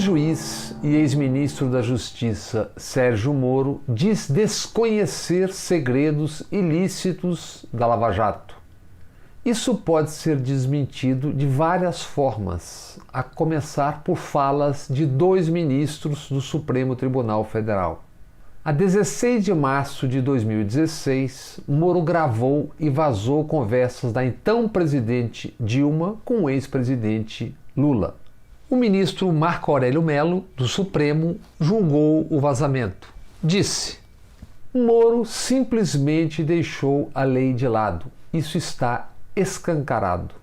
ex-juiz e ex-ministro da Justiça Sérgio Moro diz desconhecer segredos ilícitos da Lava Jato. Isso pode ser desmentido de várias formas, a começar por falas de 2 ministros do Supremo Tribunal Federal. A 16 de março de 2016, Moro gravou e vazou conversas da então presidente Dilma com o ex-presidente Lula. O ministro Marco Aurélio Mello, do Supremo, julgou o vazamento. Disse: Moro simplesmente deixou a lei de lado. Isso está escancarado.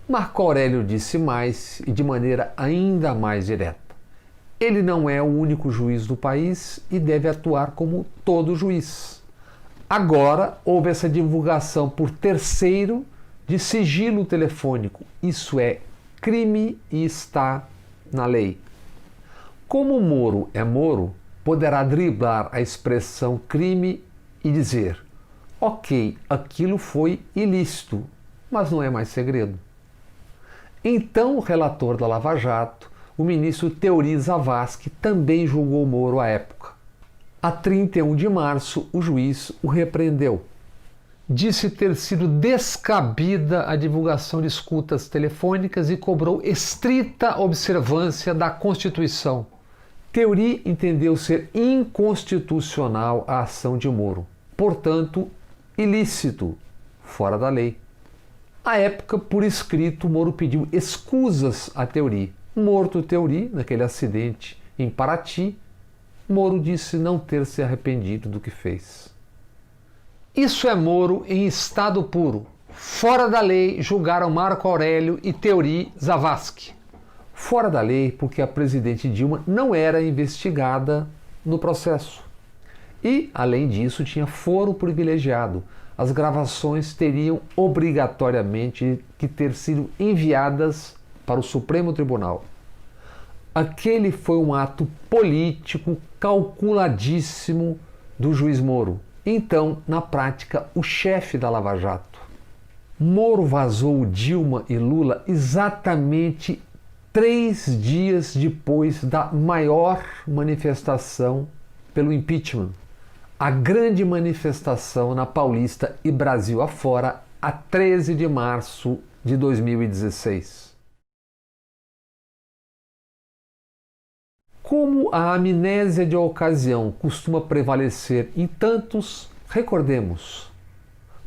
Marco Aurélio disse mais e de maneira ainda mais direta. Ele não é o único juiz do país e deve atuar como todo juiz. Agora houve essa divulgação por terceiro de sigilo telefônico. Isso é crime e está na lei. Como Moro é Moro, poderá driblar a expressão crime e dizer: ok, aquilo foi ilícito, mas não é mais segredo. Então o relator da Lava Jato, o ministro Teori Zavascki, também julgou Moro à época. A 31 de março, o juiz o repreendeu. Disse ter sido descabida a divulgação de escutas telefônicas e cobrou estrita observância da Constituição. Teori entendeu ser inconstitucional a ação de Moro, portanto, ilícito, fora da lei. À época, por escrito, Moro pediu escusas a Teori. Morto Teori, naquele acidente em Paraty, Moro disse não ter se arrependido do que fez. Isso é Moro em estado puro. Fora da lei, julgaram Marco Aurélio e Teori Zavascki. Fora da lei porque a presidente Dilma não era investigada no processo. E, além disso, tinha foro privilegiado. As gravações teriam obrigatoriamente que ter sido enviadas para o Supremo Tribunal. Aquele foi um ato político calculadíssimo do juiz Moro. Então, na prática, o chefe da Lava Jato. Moro vazou Dilma e Lula exatamente 3 dias depois da maior manifestação pelo impeachment. A grande manifestação na Paulista e Brasil afora, a 13 de março de 2016. Como a amnésia de ocasião costuma prevalecer em tantos, recordemos,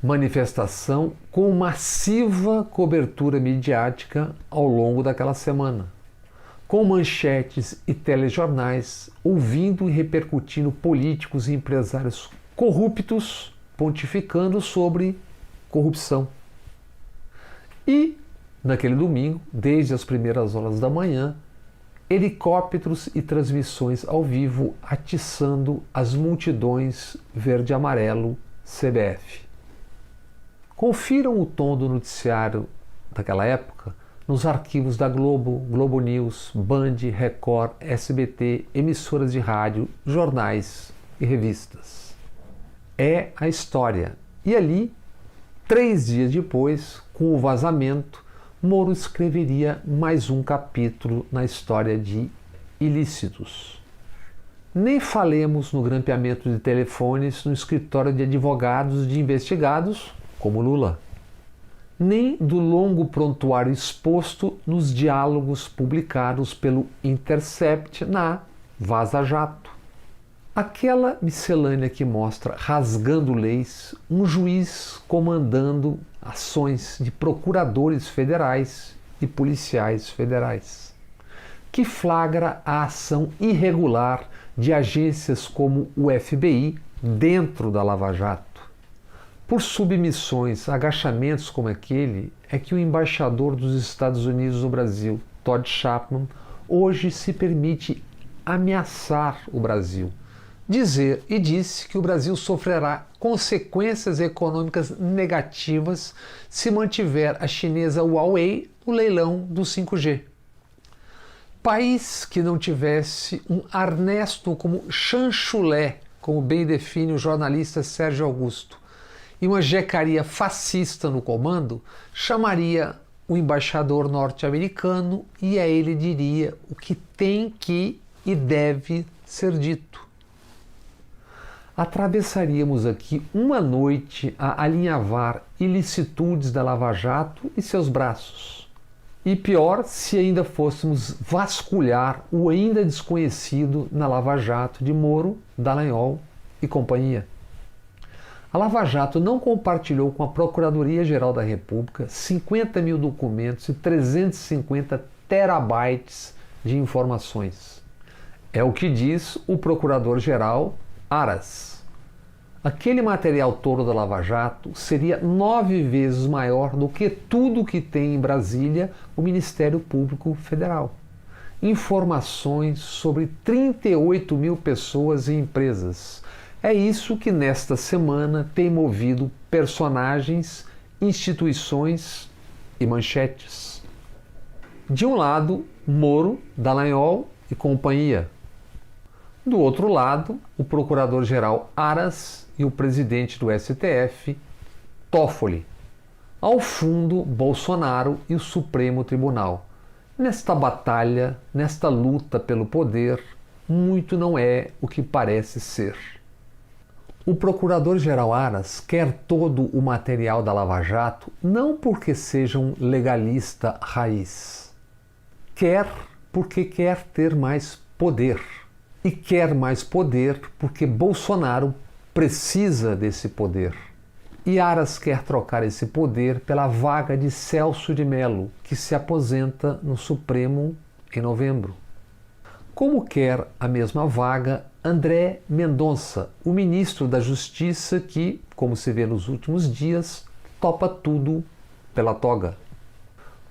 manifestação com massiva cobertura midiática ao longo daquela semana, com manchetes e telejornais ouvindo e repercutindo políticos e empresários corruptos pontificando sobre corrupção. E, naquele domingo, desde as primeiras horas da manhã, helicópteros e transmissões ao vivo atiçando as multidões verde-amarelo CBF. Confiram o tom do noticiário daquela época nos arquivos da Globo, Globo News, Band, Record, SBT, emissoras de rádio, jornais e revistas. É a história. E ali, 3 dias depois, com o vazamento, Moro escreveria mais um capítulo na história de ilícitos. Nem falemos no grampeamento de telefones no escritório de advogados de investigados, como Lula. Nem do longo prontuário exposto nos diálogos publicados pelo Intercept na Vaza Jato. Aquela miscelânea que mostra, rasgando leis, um juiz comandando ações de procuradores federais e policiais federais, que flagra a ação irregular de agências como o FBI dentro da Lava Jato. Por submissões, agachamentos como aquele, é que o embaixador dos Estados Unidos no Brasil, Todd Chapman, hoje se permite ameaçar o Brasil. Dizer e disse que o Brasil sofrerá consequências econômicas negativas se mantiver a chinesa Huawei no leilão do 5G. País que não tivesse um Ernesto como chanchulé, como bem define o jornalista Sérgio Augusto, e uma jecaria fascista no comando, chamaria o embaixador norte-americano e a ele diria o que tem que e deve ser dito. Atravessaríamos aqui uma noite a alinhavar ilicitudes da Lava Jato e seus braços. E pior se ainda fôssemos vasculhar o ainda desconhecido na Lava Jato de Moro, Dallagnol e companhia. A Lava Jato não compartilhou com a Procuradoria-Geral da República 50 mil documentos e 350 terabytes de informações. É o que diz o Procurador-Geral Aras. Aquele material todo da Lava Jato seria 9 vezes maior do que tudo que tem em Brasília o Ministério Público Federal. Informações sobre 38 mil pessoas e empresas. É isso que nesta semana tem movido personagens, instituições e manchetes. De um lado, Moro, Dallagnol e companhia. Do outro lado, o Procurador-Geral Aras e o presidente do STF, Toffoli. Ao fundo, Bolsonaro e o Supremo Tribunal. Nesta batalha, nesta luta pelo poder, muito não é o que parece ser. O Procurador-Geral Aras quer todo o material da Lava Jato não porque seja um legalista raiz. Quer porque quer ter mais poder. E quer mais poder porque Bolsonaro precisa desse poder. E Aras quer trocar esse poder pela vaga de Celso de Mello, que se aposenta no Supremo em novembro. Como quer a mesma vaga André Mendonça, o ministro da Justiça que, como se vê nos últimos dias, topa tudo pela toga.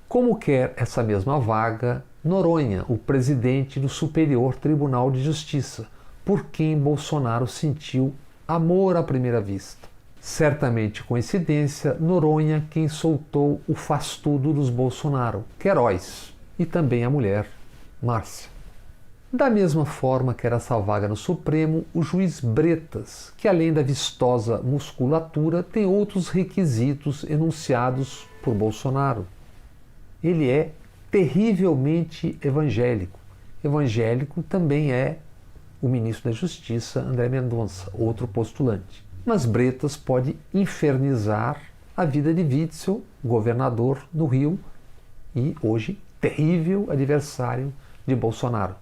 Como quer essa mesma vaga Noronha, o presidente do Superior Tribunal de Justiça, por quem Bolsonaro sentiu amor à primeira vista. Certamente coincidência, Noronha quem soltou o faz-tudo dos Bolsonaro, Queiroz, e também a mulher, Márcia. Da mesma forma que era essa vaga no Supremo, o juiz Bretas, que além da vistosa musculatura, tem outros requisitos enunciados por Bolsonaro. Ele é terrivelmente evangélico. Evangélico também é o ministro da Justiça, André Mendonça, outro postulante. Mas Bretas pode infernizar a vida de Witzel, governador do Rio e hoje terrível adversário de Bolsonaro.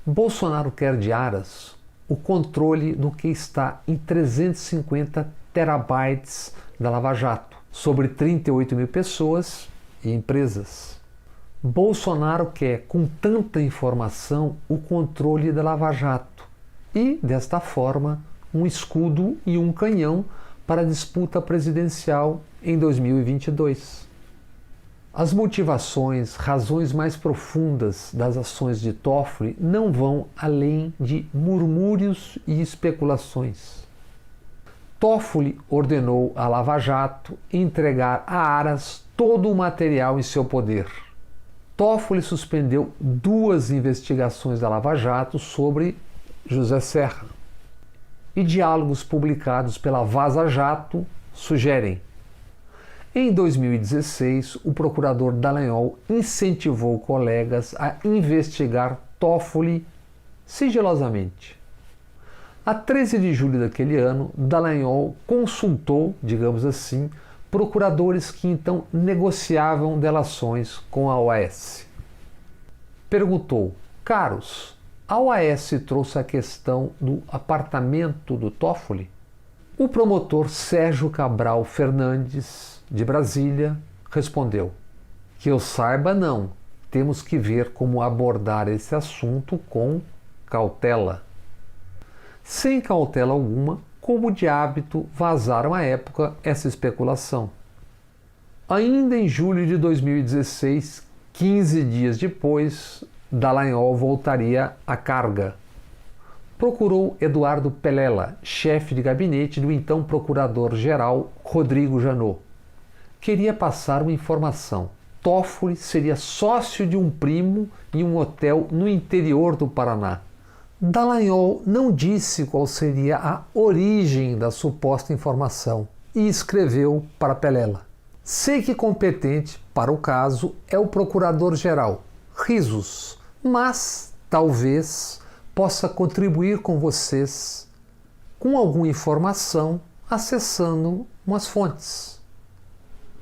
Bolsonaro quer de Aras o controle do que está em 350 terabytes da Lava Jato, sobre 38 mil pessoas e empresas. Bolsonaro quer, com tanta informação, o controle da Lava Jato e, desta forma, um escudo e um canhão para a disputa presidencial em 2022. As motivações, razões mais profundas das ações de Toffoli não vão além de murmúrios e especulações. Toffoli ordenou à Lava Jato entregar a Aras todo o material em seu poder. Toffoli suspendeu 2 investigações da Lava Jato sobre José Serra. E diálogos publicados pela Vaza Jato sugerem. Em 2016, o procurador Dallagnol incentivou colegas a investigar Toffoli sigilosamente. A 13 de julho daquele ano, Dallagnol consultou, digamos assim, procuradores que então negociavam delações com a OAS. Perguntou: caros, a OAS trouxe a questão do apartamento do Toffoli? O promotor Sérgio Cabral Fernandes, de Brasília, respondeu: que eu saiba, não. Temos que ver como abordar esse assunto com cautela. Sem cautela alguma, como de hábito, vazaram à época essa especulação. Ainda em julho de 2016, 15 dias depois, Dallagnol voltaria à carga. Procurou Eduardo Pelela, chefe de gabinete do então procurador-geral Rodrigo Janot. Queria passar uma informação. Toffoli seria sócio de um primo em um hotel no interior do Paraná. Dallagnol não disse qual seria a origem da suposta informação e escreveu para Pelela: Sei que competente para o caso é o Procurador-Geral. Risos, mas talvez possa contribuir com vocês com alguma informação acessando umas fontes.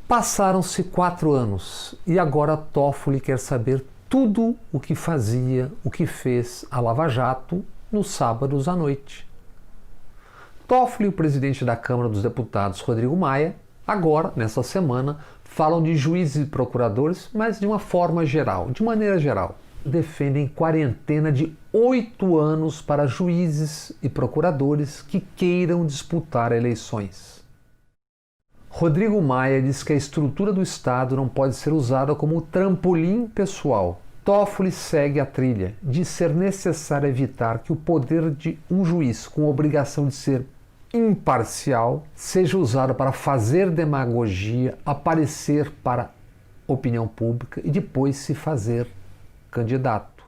Passaram-se 4 anos e agora Toffoli quer saber tudo o que fazia, o que fez a Lava Jato nos sábados à noite. Toffoli e o presidente da Câmara dos Deputados, Rodrigo Maia, agora, nessa semana, falam de juízes e procuradores, mas de uma forma geral, de maneira geral. Defendem quarentena de 8 anos para juízes e procuradores que queiram disputar eleições. Rodrigo Maia diz que a estrutura do Estado não pode ser usada como trampolim pessoal. Toffoli segue a trilha de ser necessário evitar que o poder de um juiz com a obrigação de ser imparcial seja usado para fazer demagogia, aparecer para a opinião pública e depois se fazer candidato.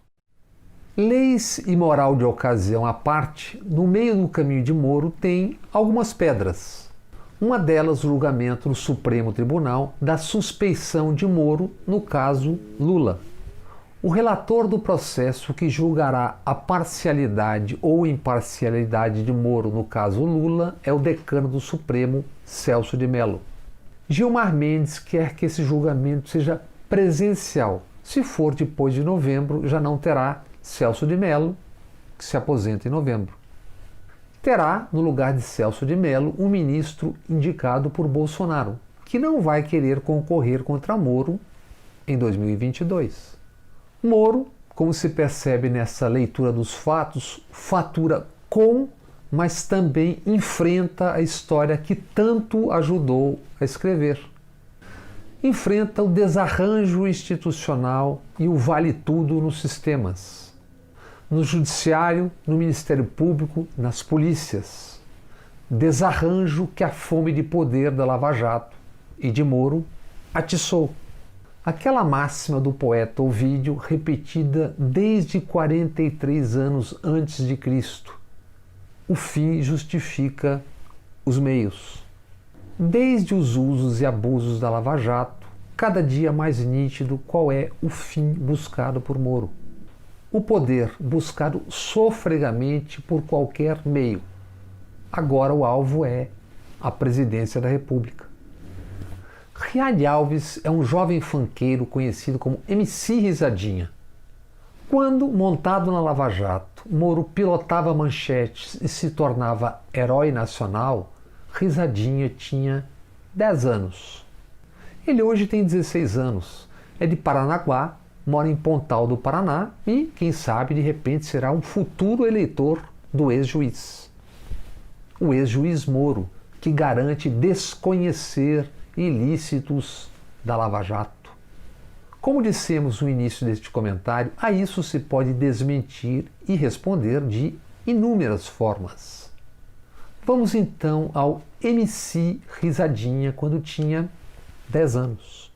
Leis e moral de ocasião à parte, no meio do caminho de Moro tem algumas pedras. Uma delas, o julgamento no Supremo Tribunal da suspeição de Moro no caso Lula. O relator do processo que julgará a parcialidade ou imparcialidade de Moro no caso Lula é o decano do Supremo, Celso de Mello. Gilmar Mendes quer que esse julgamento seja presencial. Se for depois de novembro, já não terá Celso de Mello, que se aposenta em novembro. Terá, no lugar de Celso de Mello, um ministro indicado por Bolsonaro, que não vai querer concorrer contra Moro em 2022. Moro, como se percebe nessa leitura dos fatos, fatura com, mas também enfrenta a história que tanto ajudou a escrever. Enfrenta o desarranjo institucional e o vale-tudo nos sistemas. No judiciário, no Ministério Público, nas polícias. Desarranjo que a fome de poder da Lava Jato e de Moro atiçou. Aquela máxima do poeta Ovídio, repetida desde 43 anos antes de Cristo. O fim justifica os meios. Desde os usos e abusos da Lava Jato, cada dia mais nítido qual é o fim buscado por Moro. O poder buscado sofregamente por qualquer meio. Agora o alvo é a presidência da República. Riad Alves é um jovem funkeiro conhecido como MC Risadinha. Quando, montado na Lava Jato, Moro pilotava manchetes e se tornava herói nacional, Risadinha tinha 10 anos. Ele hoje tem 16 anos, é de Paranaguá, mora em Pontal do Paraná e, quem sabe, de repente será um futuro eleitor do ex-juiz. O ex-juiz Moro, que garante desconhecer ilícitos da Lava Jato. Como dissemos no início deste comentário, a isso se pode desmentir e responder de inúmeras formas. Vamos então ao MC Risadinha quando tinha 10 anos.